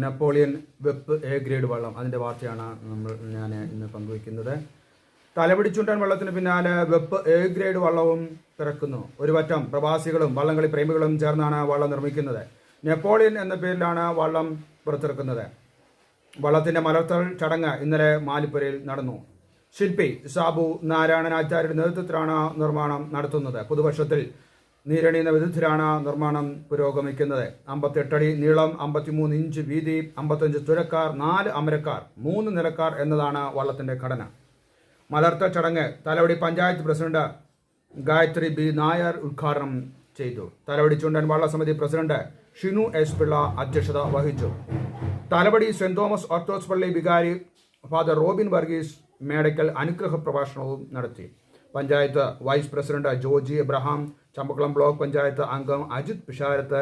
Napoleon വെപ്പ് A grade വള്ളം, അതിൻ്റെ വാർത്തയാണ് ഞാൻ ഇന്ന് പങ്കുവയ്ക്കുന്നത്. തലപിടിച്ചുണ്ടാൻ വെള്ളത്തിന് പിന്നാലെ വെപ്പ് എ ഗ്രേഡ് വള്ളവും പിറക്കുന്നു. ഒരു പറ്റം പ്രവാസികളും വള്ളംകളി പ്രേമികളും ചേർന്നാണ് വള്ളം നിർമ്മിക്കുന്നത്. നെപ്പോളിയൻ എന്ന പേരിലാണ് വള്ളം പുറത്തിറക്കുന്നത്. വള്ളത്തിൻ്റെ മലർത്തൽ ചടങ്ങ് ഇന്നലെ മാലിപ്പുരയിൽ നടന്നു. ശില്പി സാബു നാരായണനാചാര്യരുടെ നേതൃത്വത്തിലാണ് നിർമ്മാണം നടത്തുന്നത്. പുതുവർഷത്തിൽ നീരണിയുന്ന വിധത്തിലാണ് നിർമ്മാണം പുരോഗമിക്കുന്നത്. 58 അടി നീളം, 53 ഇഞ്ച് വീതി, 55 തുഴക്കാർ, 4 അമരക്കാർ, 3 നിലക്കാർ എന്നതാണ് വള്ളത്തിൻ്റെ ഘടന. മലർത്തൽ ചടങ്ങ് തലവടി പഞ്ചായത്ത് പ്രസിഡന്റ് ഗായത്രി ബി നായർ ഉദ്ഘാടനം ചെയ്തു. തലവടി ചുണ്ടൻ വള്ളസമിതി പ്രസിഡന്റ് ഷിനു എസ് പിള്ള അധ്യക്ഷത വഹിച്ചു. തലവടി സെന്റ് തോമസ് ഓർത്തഡോക്സ് പള്ളി വികാരി ഫാദർ റോബിൻ വർഗീസ് മേടക്കൽ അനുഗ്രഹ പ്രഭാഷണവും നടത്തി. Panchayat vice president Joji Abraham, Champakkulam block panchayat അംഗം അജിത് പിഷാരത്ത്,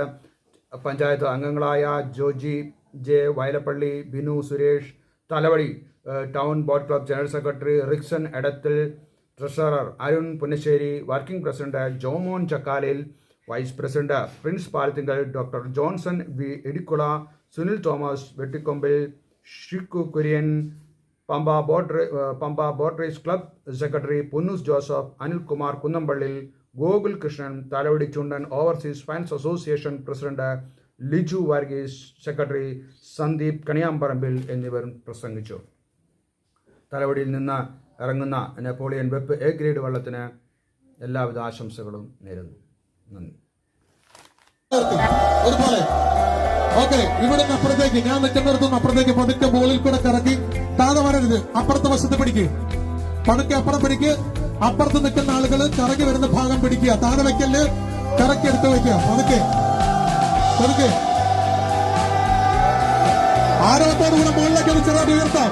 പഞ്ചായത്ത് അംഗങ്ങളായ Joji J Vayalappally, Binu Suresh, Thalavady town boat club general secretary Rixon Edathil, treasurer Arun Punnassery, working president Jomon Chakkalil, vice president Prince Palathinkal, doctor Johnson V Idikkula, Sunil Thomas Vettikombil, Shikku Kurian, Pampa boat race club secretary Punnoose Joseph, Anilkumar Kunnampallil, Gokul Krishnan, Thalavady Chundan overseas fans association president Liju Varghese, secretary Sandeep Kaniyamparambil എന്നിവർ പ്രസംഗിച്ചു. തലവടിയിൽ നിന്ന് ഇറങ്ങുന്ന നെപ്പോളിയൻ വെപ്പ് എ ഗ്രേഡ് വള്ളത്തിന് എല്ലാവിധ ആശംസകളും നേരുന്നു. നന്ദി. ഇവിടെ അപ്പുറത്തേക്ക് ഞാൻ നിൽക്കുന്നിടത്തുനിന്ന് അപ്പുറത്തേക്ക് പതുക്കെ ബോളിൽ കൂടെ കറക്കി താഴെ വരരുത്. അപ്പുറത്തെ വശത്ത് പിടിക്ക്, പതുക്കെ അപ്പുറം പിടിക്ക്. അപ്പുറത്ത് നിൽക്കുന്ന ആളുകൾ കറങ്ങി വരുന്ന ഭാഗം പിടിക്കുക. താഴെ വെക്കല്, കറക്കി എടുത്ത് വെക്കുക. പതുക്കെ പതുക്കെ ആരോഗ്യത്തോടുകൂടെ മുകളിലേക്ക് ചെറുതായിട്ട് ഉയർത്താം.